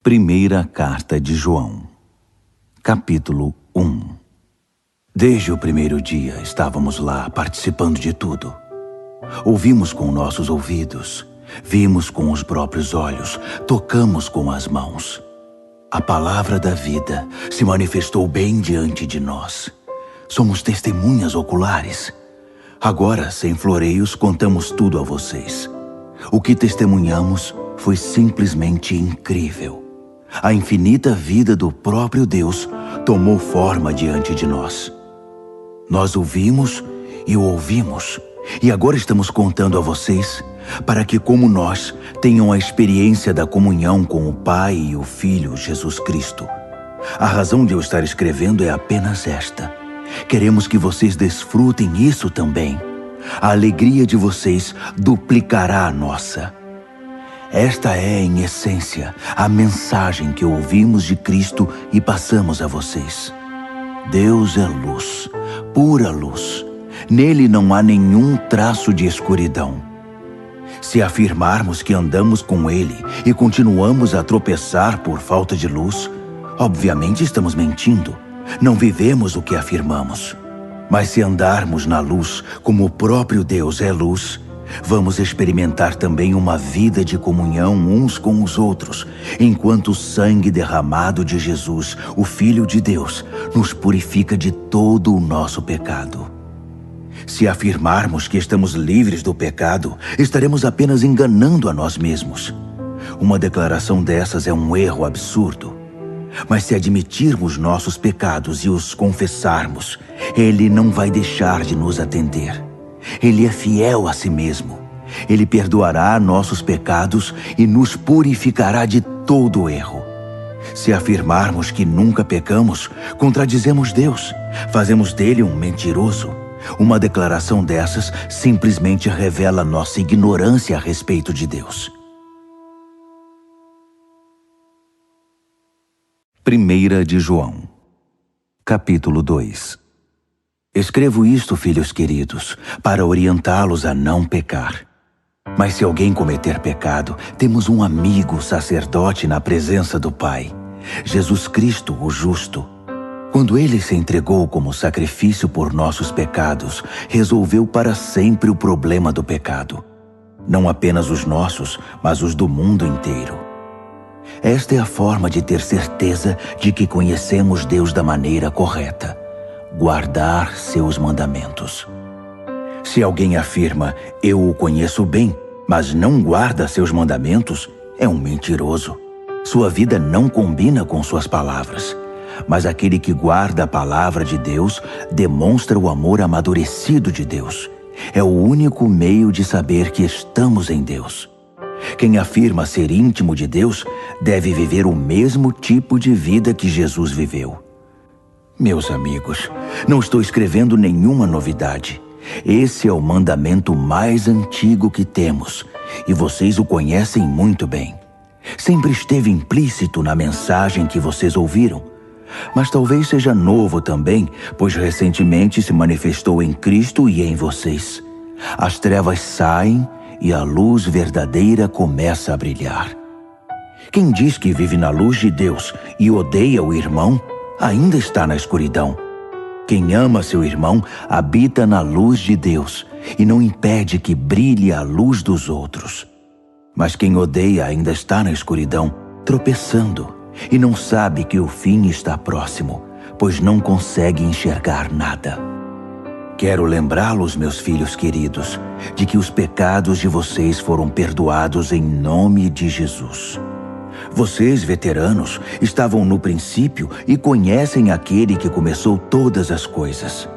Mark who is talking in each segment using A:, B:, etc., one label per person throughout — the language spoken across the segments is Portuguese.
A: Primeira Carta de João, capítulo 1. Desde o primeiro dia estávamos lá participando de tudo. Ouvimos com nossos ouvidos, vimos com os próprios olhos, tocamos com as mãos. A palavra da vida se manifestou bem diante de nós. Somos testemunhas oculares. Agora, sem floreios, contamos tudo a vocês. O que testemunhamos foi simplesmente incrível. A infinita vida do próprio Deus tomou forma diante de nós. Nós o vimos e o ouvimos, e agora estamos contando a vocês, para que, como nós, tenham a experiência da comunhão com o Pai e o Filho Jesus Cristo. A razão de eu estar escrevendo é apenas esta. Queremos que vocês desfrutem isso também. A alegria de vocês duplicará a nossa. Esta é, em essência, a mensagem que ouvimos de Cristo e passamos a vocês. Deus é luz, pura luz. Nele não há nenhum traço de escuridão. Se afirmarmos que andamos com Ele e continuamos a tropeçar por falta de luz, obviamente estamos mentindo. Não vivemos o que afirmamos. Mas se andarmos na luz, como o próprio Deus é luz, vamos experimentar também uma vida de comunhão uns com os outros, enquanto o sangue derramado de Jesus, o Filho de Deus, nos purifica de todo o nosso pecado. Se afirmarmos que estamos livres do pecado, estaremos apenas enganando a nós mesmos. Uma declaração dessas é um erro absurdo. Mas se admitirmos nossos pecados e os confessarmos, Ele não vai deixar de nos atender. Ele é fiel a si mesmo. Ele perdoará nossos pecados e nos purificará de todo erro. Se afirmarmos que nunca pecamos, contradizemos Deus. Fazemos dele um mentiroso. Uma declaração dessas simplesmente revela nossa ignorância a respeito de Deus. Primeira de João, capítulo 2. Escrevo isto, filhos queridos, para orientá-los a não pecar. Mas se alguém cometer pecado, temos um amigo sacerdote na presença do Pai, Jesus Cristo, o justo. Quando Ele se entregou como sacrifício por nossos pecados, resolveu para sempre o problema do pecado. Não apenas os nossos, mas os do mundo inteiro. Esta é a forma de ter certeza de que conhecemos Deus da maneira correta: guardar seus mandamentos. Se alguém afirma, eu o conheço bem, mas não guarda seus mandamentos, é um mentiroso. Sua vida não combina com suas palavras. Mas aquele que guarda a palavra de Deus demonstra o amor amadurecido de Deus. É o único meio de saber que estamos em Deus. Quem afirma ser íntimo de Deus deve viver o mesmo tipo de vida que Jesus viveu. Meus amigos, não estou escrevendo nenhuma novidade. Esse é o mandamento mais antigo que temos, e vocês o conhecem muito bem. Sempre esteve implícito na mensagem que vocês ouviram, mas talvez seja novo também, pois recentemente se manifestou em Cristo e em vocês. As trevas saem e a luz verdadeira começa a brilhar. Quem diz que vive na luz de Deus e odeia o irmão, ainda está na escuridão. Quem ama seu irmão habita na luz de Deus e não impede que brilhe a luz dos outros. Mas quem odeia ainda está na escuridão, tropeçando, e não sabe que o fim está próximo, pois não consegue enxergar nada. Quero lembrá-los, meus filhos queridos, de que os pecados de vocês foram perdoados em nome de Jesus. Vocês, veteranos, estavam no princípio e conhecem aquele que começou todas as coisas.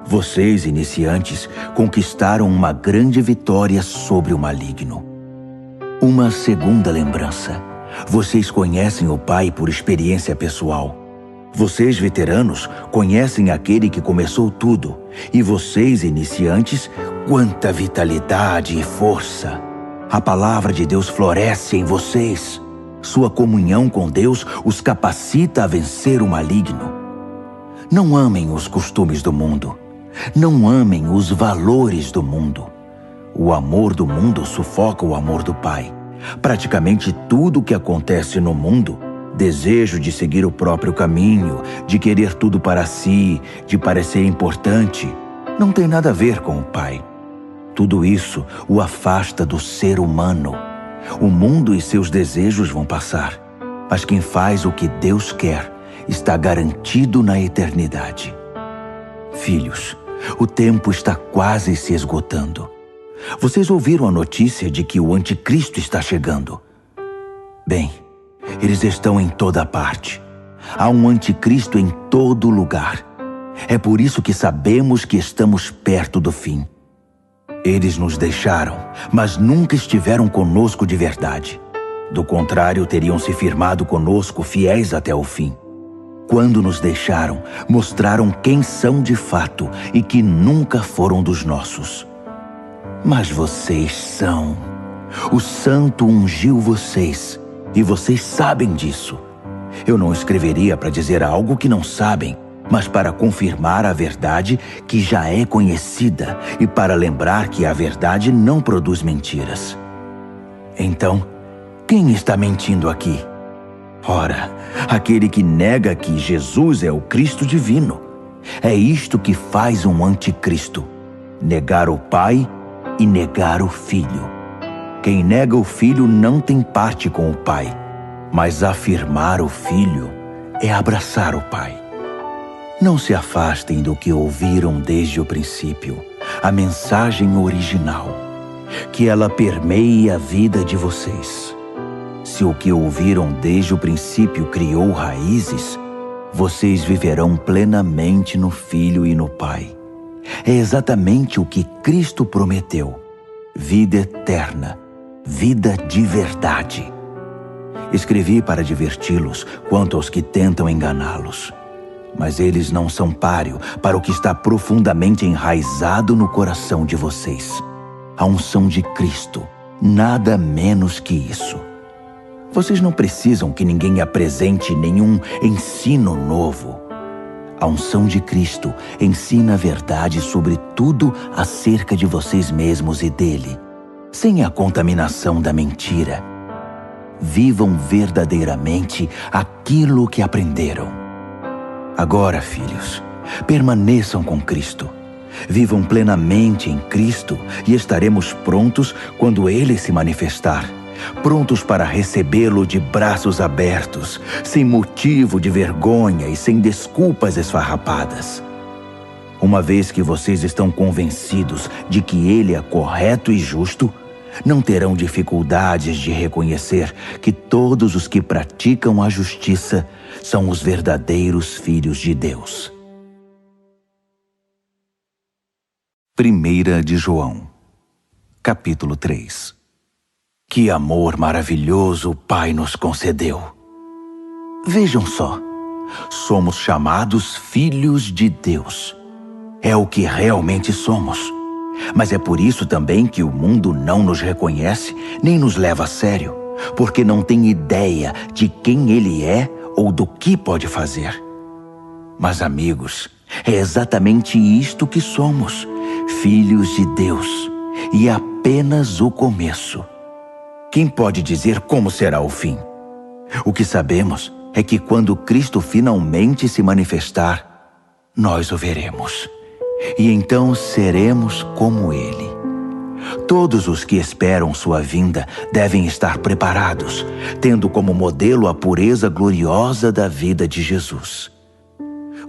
A: Vocês, iniciantes, conquistaram uma grande vitória sobre o maligno. Uma segunda lembrança. Vocês conhecem o Pai por experiência pessoal. Vocês, veteranos, conhecem aquele que começou tudo. E vocês, iniciantes, quanta vitalidade e força! A palavra de Deus floresce em vocês. Sua comunhão com Deus os capacita a vencer o maligno. Não amem os costumes do mundo. Não amem os valores do mundo. O amor do mundo sufoca o amor do Pai. Praticamente tudo o que acontece no mundo Desejo de seguir o próprio caminho, de querer tudo para si, de parecer importante, não tem nada a ver com o Pai. Tudo isso o afasta do ser humano. O mundo e seus desejos vão passar, mas quem faz o que Deus quer está garantido na eternidade. Filhos, o tempo está quase se esgotando. Vocês ouviram a notícia de que o anticristo está chegando? Bem, eles estão em toda parte. Há um anticristo em todo lugar. É por isso que sabemos que estamos perto do fim. Eles nos deixaram, mas nunca estiveram conosco de verdade. Do contrário, teriam se firmado conosco fiéis até o fim. Quando nos deixaram, mostraram quem são de fato e que nunca foram dos nossos. Mas vocês são. O Santo ungiu vocês, e vocês sabem disso. Eu não escreveria para dizer algo que não sabem, mas para confirmar a verdade que já é conhecida e para lembrar que a verdade não produz mentiras. Então, quem está mentindo aqui? Ora, aquele que nega que Jesus é o Cristo divino. É isto que faz um anticristo: negar o Pai e negar o Filho. Quem nega o Filho não tem parte com o Pai, mas afirmar o Filho é abraçar o Pai. Não se afastem do que ouviram desde o princípio, a mensagem original, que ela permeie a vida de vocês. Se o que ouviram desde o princípio criou raízes, vocês viverão plenamente no Filho e no Pai. É exatamente o que Cristo prometeu: vida eterna, vida de verdade. Escrevi para diverti-los quanto aos que tentam enganá-los. Mas eles não são páreo para o que está profundamente enraizado no coração de vocês: a unção de Cristo, nada menos que isso. Vocês não precisam que ninguém apresente nenhum ensino novo. A unção de Cristo ensina a verdade sobre tudo acerca de vocês mesmos e dele, sem a contaminação da mentira. Vivam verdadeiramente aquilo que aprenderam. Agora, filhos, permaneçam com Cristo. Vivam plenamente em Cristo e estaremos prontos quando Ele se manifestar. Prontos para recebê-lo de braços abertos, sem motivo de vergonha e sem desculpas esfarrapadas. Uma vez que vocês estão convencidos de que Ele é correto e justo, não terão dificuldades de reconhecer que todos os que praticam a justiça são os verdadeiros filhos de Deus. 1 de João, capítulo 3. Que amor maravilhoso o Pai nos concedeu! Vejam só, somos chamados filhos de Deus. É o que realmente somos. Mas é por isso também que o mundo não nos reconhece nem nos leva a sério, porque não tem ideia de quem Ele é ou do que pode fazer. Mas, amigos, é exatamente isto que somos, filhos de Deus, e é apenas o começo. Quem pode dizer como será o fim? O que sabemos é que quando Cristo finalmente se manifestar, nós o veremos. E então seremos como Ele. Todos os que esperam sua vinda devem estar preparados, tendo como modelo a pureza gloriosa da vida de Jesus.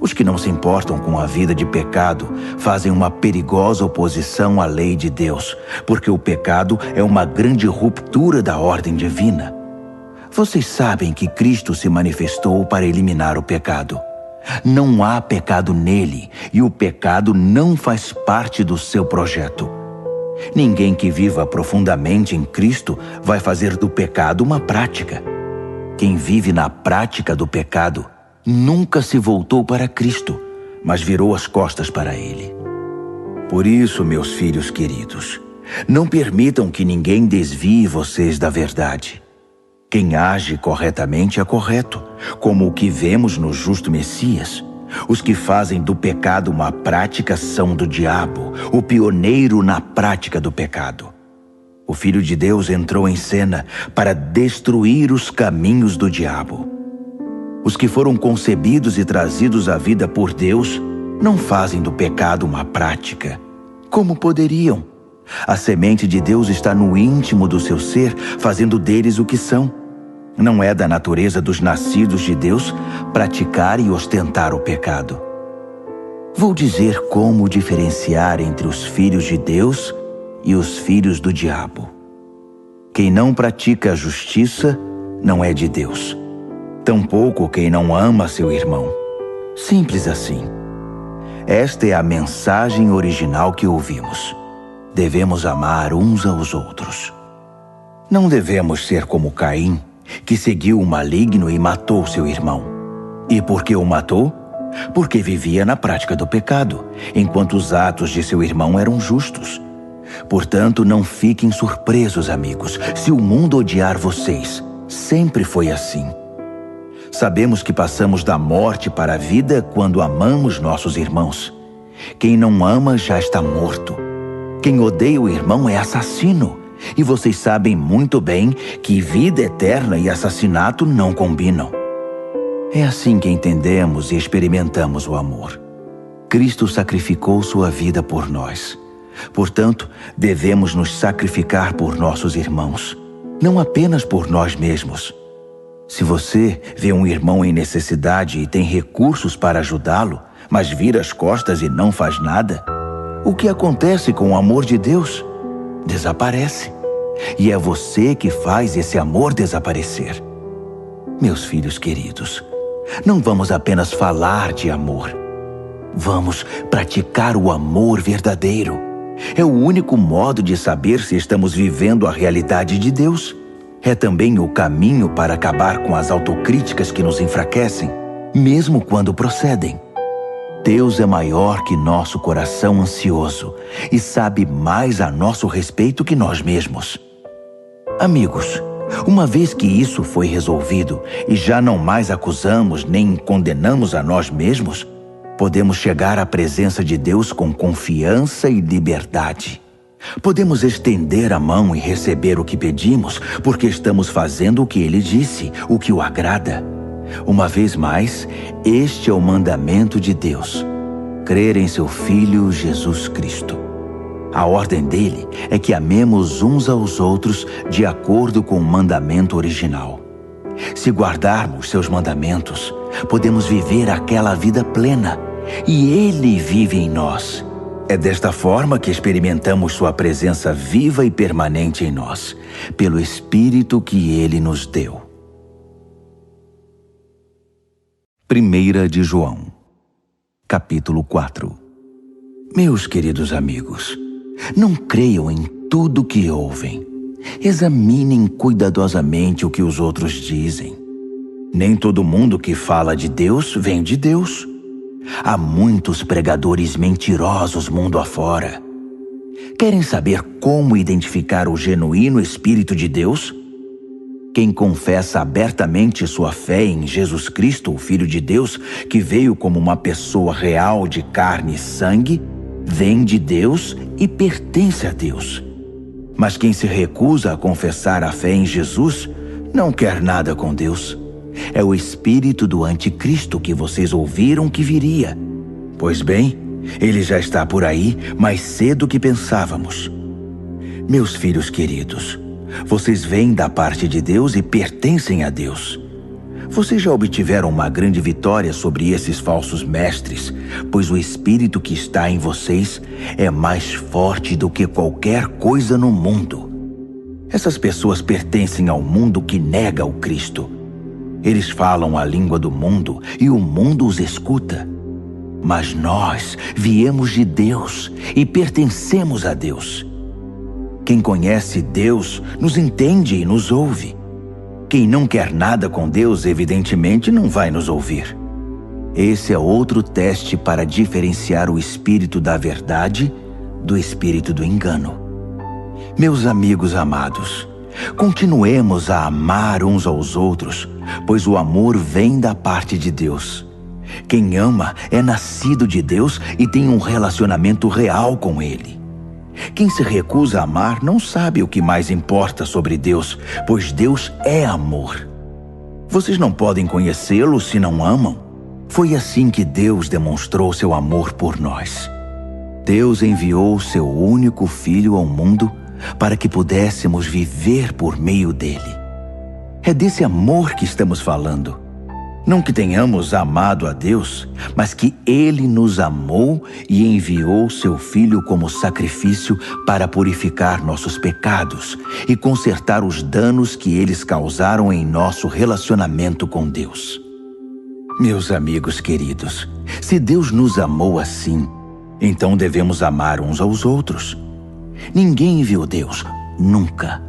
A: Os que não se importam com a vida de pecado fazem uma perigosa oposição à lei de Deus, porque o pecado é uma grande ruptura da ordem divina. Vocês sabem que Cristo se manifestou para eliminar o pecado. Não há pecado nele, e o pecado não faz parte do seu projeto. Ninguém que viva profundamente em Cristo vai fazer do pecado uma prática. Quem vive na prática do pecado nunca se voltou para Cristo, mas virou as costas para Ele. Por isso, meus filhos queridos, não permitam que ninguém desvie vocês da verdade. Quem age corretamente é correto, como o que vemos no justo Messias. Os que fazem do pecado uma prática são do diabo, o pioneiro na prática do pecado. O Filho de Deus entrou em cena para destruir os caminhos do diabo. Os que foram concebidos e trazidos à vida por Deus não fazem do pecado uma prática. Como poderiam? A semente de Deus está no íntimo do seu ser, fazendo deles o que são. Não é da natureza dos nascidos de Deus praticar e ostentar o pecado. Vou dizer como diferenciar entre os filhos de Deus e os filhos do diabo. Quem não pratica a justiça não é de Deus. Tampouco quem não ama seu irmão. Simples assim. Esta é a mensagem original que ouvimos. Devemos amar uns aos outros. Não devemos ser como Caim, que seguiu o maligno e matou seu irmão. E por que o matou? Porque vivia na prática do pecado, enquanto os atos de seu irmão eram justos. Portanto, não fiquem surpresos, amigos, se o mundo odiar vocês. Sempre foi assim. Sabemos que passamos da morte para a vida quando amamos nossos irmãos. Quem não ama já está morto. Quem odeia o irmão é assassino. E vocês sabem muito bem que vida eterna e assassinato não combinam. É assim que entendemos e experimentamos o amor. Cristo sacrificou sua vida por nós. Portanto, devemos nos sacrificar por nossos irmãos, não apenas por nós mesmos. Se você vê um irmão em necessidade e tem recursos para ajudá-lo, mas vira as costas e não faz nada, o que acontece com o amor de Deus? Desaparece. E é você que faz esse amor desaparecer. Meus filhos queridos, não vamos apenas falar de amor. Vamos praticar o amor verdadeiro. É o único modo de saber se estamos vivendo a realidade de Deus. É também o caminho para acabar com as autocríticas que nos enfraquecem, mesmo quando procedem. Deus é maior que nosso coração ansioso e sabe mais a nosso respeito que nós mesmos. Amigos, uma vez que isso foi resolvido e já não mais acusamos nem condenamos a nós mesmos, podemos chegar à presença de Deus com confiança e liberdade. Podemos estender a mão e receber o que pedimos, porque estamos fazendo o que Ele disse, o que o agrada. Uma vez mais, este é o mandamento de Deus: crer em seu Filho Jesus Cristo. A ordem dele é que amemos uns aos outros de acordo com o mandamento original. Se guardarmos seus mandamentos, podemos viver aquela vida plena, e Ele vive em nós. É desta forma que experimentamos sua presença viva e permanente em nós, pelo Espírito que Ele nos deu. 1 de João, capítulo 4. Meus queridos amigos, não creiam em tudo que ouvem. Examinem cuidadosamente o que os outros dizem. Nem todo mundo que fala de Deus vem de Deus. Há muitos pregadores mentirosos mundo afora. Querem saber como identificar o genuíno Espírito de Deus? Quem confessa abertamente sua fé em Jesus Cristo, o Filho de Deus, que veio como uma pessoa real de carne e sangue, vem de Deus e pertence a Deus. Mas quem se recusa a confessar a fé em Jesus, não quer nada com Deus. É o espírito do anticristo que vocês ouviram que viria. Pois bem, ele já está por aí mais cedo que pensávamos. Meus filhos queridos, vocês vêm da parte de Deus e pertencem a Deus. Vocês já obtiveram uma grande vitória sobre esses falsos mestres, pois o espírito que está em vocês é mais forte do que qualquer coisa no mundo. Essas pessoas pertencem ao mundo que nega o Cristo. Eles falam a língua do mundo e o mundo os escuta. Mas nós viemos de Deus e pertencemos a Deus. Quem conhece Deus nos entende e nos ouve. Quem não quer nada com Deus, evidentemente, não vai nos ouvir. Esse é outro teste para diferenciar o espírito da verdade do espírito do engano. Meus amigos amados, continuemos a amar uns aos outros, pois o amor vem da parte de Deus. Quem ama é nascido de Deus e tem um relacionamento real com Ele. Quem se recusa a amar não sabe o que mais importa sobre Deus, pois Deus é amor. Vocês não podem conhecê-lo se não amam. Foi assim que Deus demonstrou seu amor por nós. Deus enviou seu único Filho ao mundo para que pudéssemos viver por meio dele. É desse amor que estamos falando. Não que tenhamos amado a Deus, mas que Ele nos amou e enviou seu Filho como sacrifício para purificar nossos pecados e consertar os danos que eles causaram em nosso relacionamento com Deus. Meus amigos queridos, se Deus nos amou assim, então devemos amar uns aos outros. Ninguém viu Deus, nunca.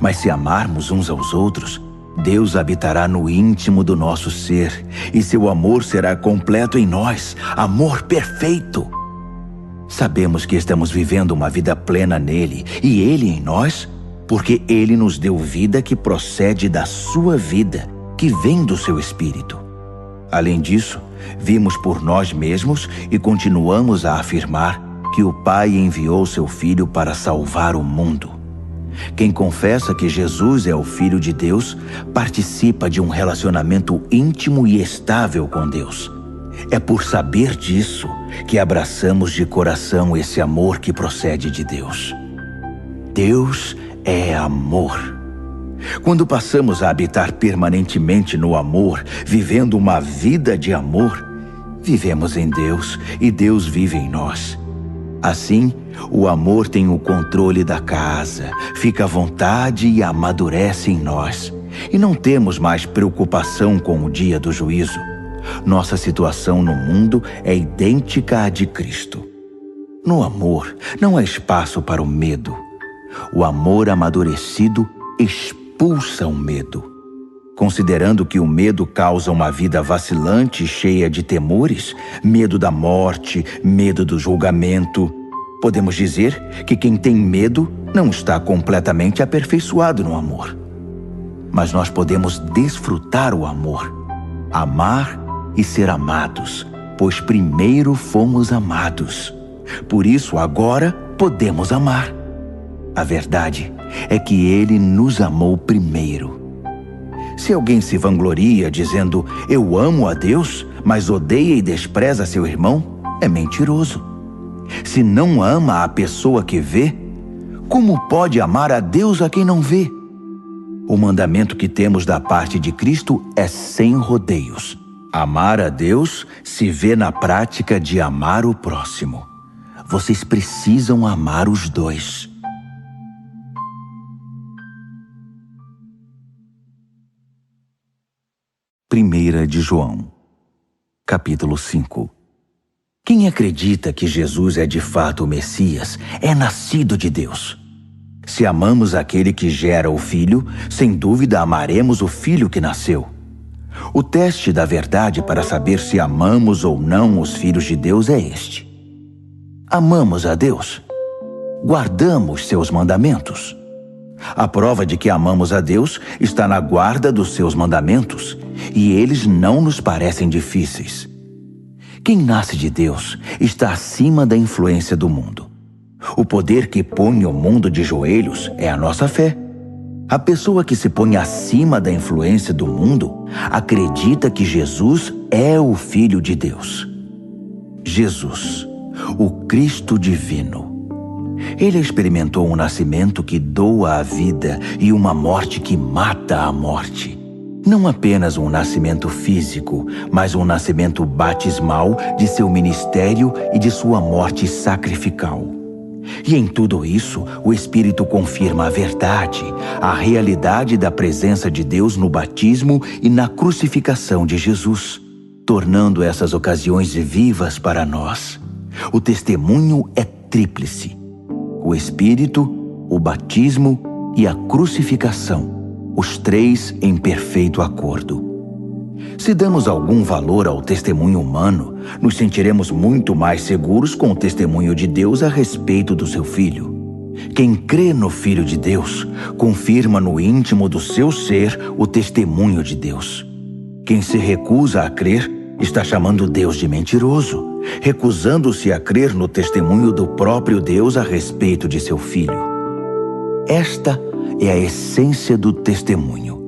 A: Mas se amarmos uns aos outros, Deus habitará no íntimo do nosso ser e seu amor será completo em nós, amor perfeito. Sabemos que estamos vivendo uma vida plena nele e ele em nós, porque ele nos deu vida que procede da sua vida, que vem do seu Espírito. Além disso, vimos por nós mesmos e continuamos a afirmar que o Pai enviou seu Filho para salvar o mundo. Quem confessa que Jesus é o Filho de Deus, participa de um relacionamento íntimo e estável com Deus. É por saber disso que abraçamos de coração esse amor que procede de Deus. Deus é amor. Quando passamos a habitar permanentemente no amor, vivendo uma vida de amor, vivemos em Deus e Deus vive em nós. Assim, o amor tem o controle da casa, fica à vontade e amadurece em nós. E não temos mais preocupação com o dia do juízo. Nossa situação no mundo é idêntica à de Cristo. No amor, não há espaço para o medo. O amor amadurecido expulsa o medo. Considerando que o medo causa uma vida vacilante e cheia de temores, medo da morte, medo do julgamento, podemos dizer que quem tem medo não está completamente aperfeiçoado no amor. Mas nós podemos desfrutar o amor, amar e ser amados, pois primeiro fomos amados. Por isso agora podemos amar. A verdade é que Ele nos amou primeiro. Se alguém se vangloria dizendo, eu amo a Deus, mas odeia e despreza seu irmão, é mentiroso. Se não ama a pessoa que vê, como pode amar a Deus a quem não vê? O mandamento que temos da parte de Cristo é sem rodeios. Amar a Deus se vê na prática de amar o próximo. Vocês precisam amar os dois. 1 de João, capítulo 5. Quem acredita que Jesus é de fato o Messias é nascido de Deus. Se amamos aquele que gera o Filho, sem dúvida amaremos o Filho que nasceu. O teste da verdade para saber se amamos ou não os filhos de Deus é este: amamos a Deus? Guardamos seus mandamentos? A prova de que amamos a Deus está na guarda dos seus mandamentos, e eles não nos parecem difíceis. Quem nasce de Deus está acima da influência do mundo. O poder que põe o mundo de joelhos é a nossa fé. A pessoa que se põe acima da influência do mundo acredita que Jesus é o Filho de Deus. Jesus, o Cristo divino. Ele experimentou um nascimento que doa a vida e uma morte que mata a morte. Não apenas um nascimento físico, mas um nascimento batismal de seu ministério e de sua morte sacrificial. E em tudo isso, o Espírito confirma a verdade, a realidade da presença de Deus no batismo e na crucificação de Jesus, tornando essas ocasiões vivas para nós. O testemunho é tríplice: o Espírito, o batismo e a crucificação, os três em perfeito acordo. Se damos algum valor ao testemunho humano, nos sentiremos muito mais seguros com o testemunho de Deus a respeito do seu Filho. Quem crê no Filho de Deus, confirma no íntimo do seu ser o testemunho de Deus. Quem se recusa a crer, está chamando Deus de mentiroso, recusando-se a crer no testemunho do próprio Deus a respeito de seu Filho. Esta é a essência do testemunho.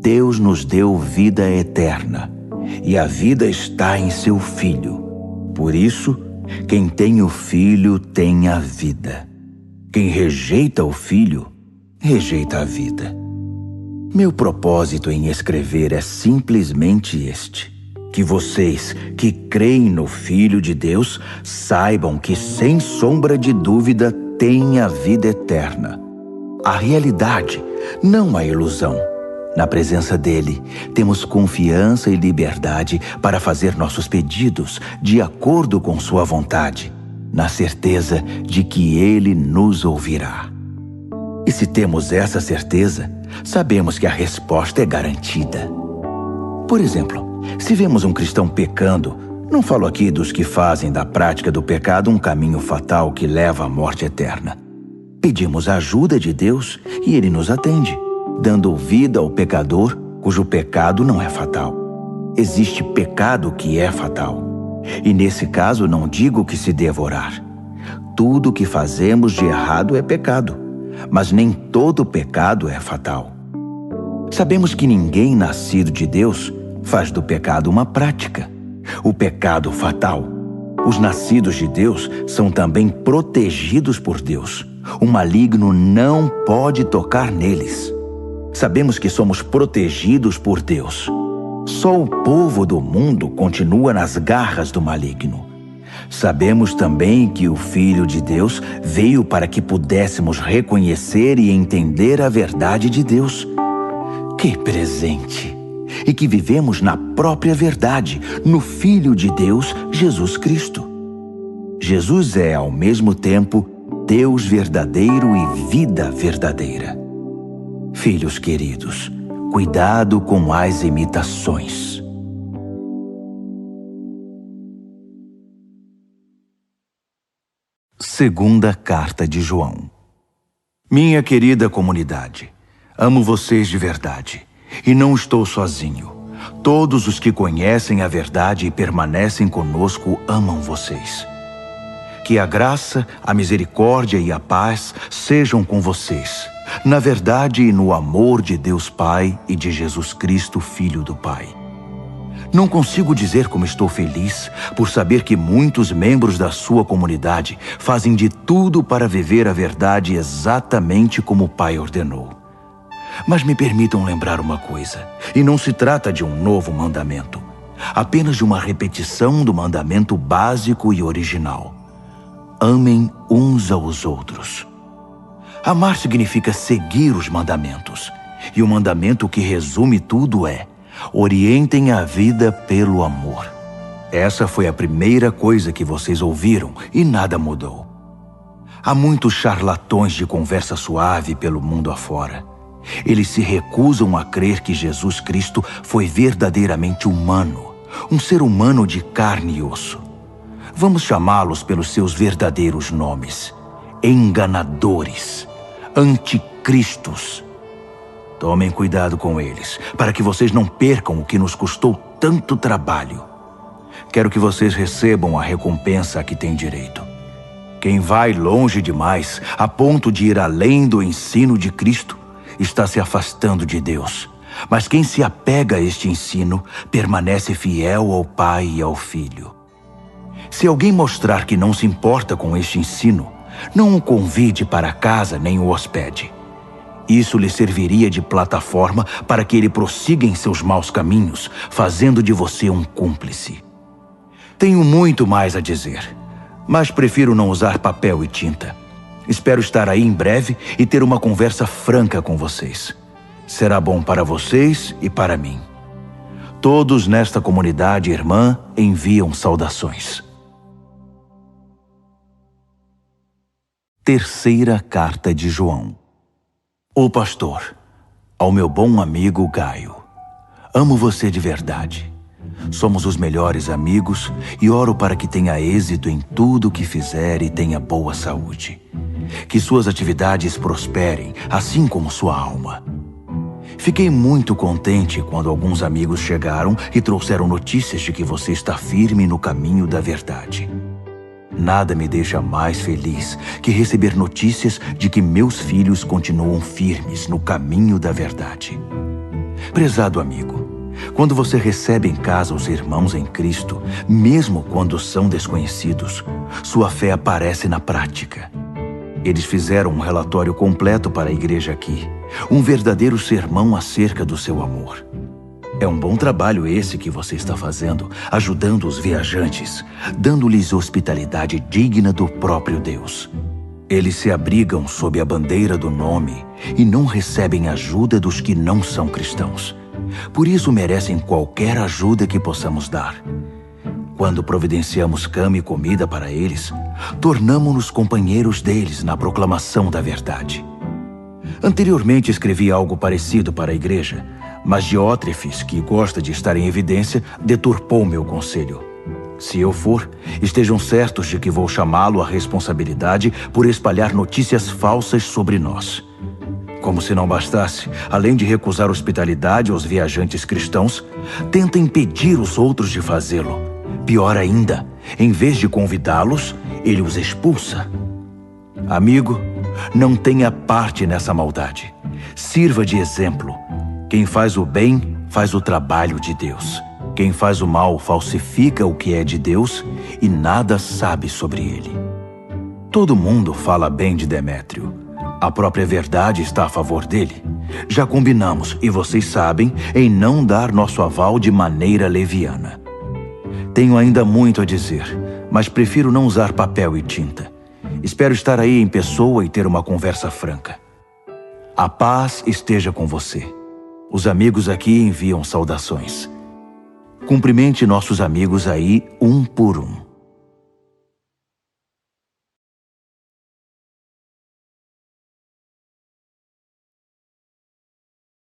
A: Deus nos deu vida eterna, e a vida está em seu Filho. Por isso, quem tem o Filho tem a vida. Quem rejeita o Filho, rejeita a vida. Meu propósito em escrever é simplesmente este: que vocês que creem no Filho de Deus saibam que, sem sombra de dúvida, têm a vida eterna. A realidade, não a ilusão. Na presença dele, temos confiança e liberdade para fazer nossos pedidos de acordo com sua vontade, na certeza de que ele nos ouvirá. E se temos essa certeza, sabemos que a resposta é garantida. Por exemplo, se vemos um cristão pecando, não falo aqui dos que fazem da prática do pecado um caminho fatal que leva à morte eterna. Pedimos a ajuda de Deus e ele nos atende, dando vida ao pecador cujo pecado não é fatal. Existe pecado que é fatal. E nesse caso não digo que se deva orar. Tudo que fazemos de errado é pecado, mas nem todo pecado é fatal. Sabemos que ninguém nascido de Deus faz do pecado uma prática. O pecado fatal. Os nascidos de Deus são também protegidos por Deus. O maligno não pode tocar neles. Sabemos que somos protegidos por Deus. Só o povo do mundo continua nas garras do maligno. Sabemos também que o Filho de Deus veio para que pudéssemos reconhecer e entender a verdade de Deus. Que presente! E que vivemos na própria verdade, no Filho de Deus, Jesus Cristo. Jesus é, ao mesmo tempo, Deus verdadeiro e vida verdadeira. Filhos queridos, cuidado com as imitações. Segunda Carta de João. Minha querida comunidade, amo vocês de verdade, e não estou sozinho. Todos os que conhecem a verdade e permanecem conosco amam vocês. Que a graça, a misericórdia e a paz sejam com vocês, na verdade e no amor de Deus Pai e de Jesus Cristo, Filho do Pai. Não consigo dizer como estou feliz por saber que muitos membros da sua comunidade fazem de tudo para viver a verdade exatamente como o Pai ordenou. Mas me permitam lembrar uma coisa, e não se trata de um novo mandamento, apenas de uma repetição do mandamento básico e original. Amem uns aos outros. Amar significa seguir os mandamentos, e o mandamento que resume tudo é: orientem a vida pelo amor. Essa foi a primeira coisa que vocês ouviram e nada mudou. Há muitos charlatões de conversa suave pelo mundo afora. Eles se recusam a crer que Jesus Cristo foi verdadeiramente humano, um ser humano de carne e osso. Vamos chamá-los pelos seus verdadeiros nomes: enganadores, anticristos. Tomem cuidado com eles, para que vocês não percam o que nos custou tanto trabalho. Quero que vocês recebam a recompensa a que têm direito. Quem vai longe demais, a ponto de ir além do ensino de Cristo, está se afastando de Deus. Mas quem se apega a este ensino, permanece fiel ao Pai e ao Filho. Se alguém mostrar que não se importa com este ensino, não o convide para casa nem o hospede. Isso lhe serviria de plataforma para que ele prossiga em seus maus caminhos, fazendo de você um cúmplice. Tenho muito mais a dizer, mas prefiro não usar papel e tinta. Espero estar aí em breve e ter uma conversa franca com vocês. Será bom para vocês e para mim. Todos nesta comunidade irmã enviam saudações. Terceira Carta de João. O pastor, ao meu bom amigo Gaio. Amo você de verdade. Somos os melhores amigos e oro para que tenha êxito em tudo o que fizer e tenha boa saúde. Que suas atividades prosperem, assim como sua alma. Fiquei muito contente quando alguns amigos chegaram e trouxeram notícias de que você está firme no caminho da verdade. Nada me deixa mais feliz que receber notícias de que meus filhos continuam firmes no caminho da verdade. Prezado amigo, quando você recebe em casa os irmãos em Cristo, mesmo quando são desconhecidos, sua fé aparece na prática. Eles fizeram um relatório completo para a igreja aqui, um verdadeiro sermão acerca do seu amor. É um bom trabalho esse que você está fazendo, ajudando os viajantes, dando-lhes hospitalidade digna do próprio Deus. Eles se abrigam sob a bandeira do nome e não recebem ajuda dos que não são cristãos. Por isso merecem qualquer ajuda que possamos dar. Quando providenciamos cama e comida para eles, tornamo-nos companheiros deles na proclamação da verdade. Anteriormente escrevi algo parecido para a igreja, mas Diótrefes, que gosta de estar em evidência, deturpou meu conselho. Se eu for, estejam certos de que vou chamá-lo à responsabilidade por espalhar notícias falsas sobre nós. Como se não bastasse, além de recusar hospitalidade aos viajantes cristãos, tenta impedir os outros de fazê-lo. Pior ainda, em vez de convidá-los, ele os expulsa. Amigo, não tenha parte nessa maldade. Sirva de exemplo. Quem faz o bem, faz o trabalho de Deus. Quem faz o mal falsifica o que é de Deus e nada sabe sobre ele. Todo mundo fala bem de Demétrio. A própria verdade está a favor dele. Já combinamos, e vocês sabem, em não dar nosso aval de maneira leviana. Tenho ainda muito a dizer, mas prefiro não usar papel e tinta. Espero estar aí em pessoa e ter uma conversa franca. A paz esteja com você. Os amigos aqui enviam saudações. Cumprimente nossos amigos aí um por um.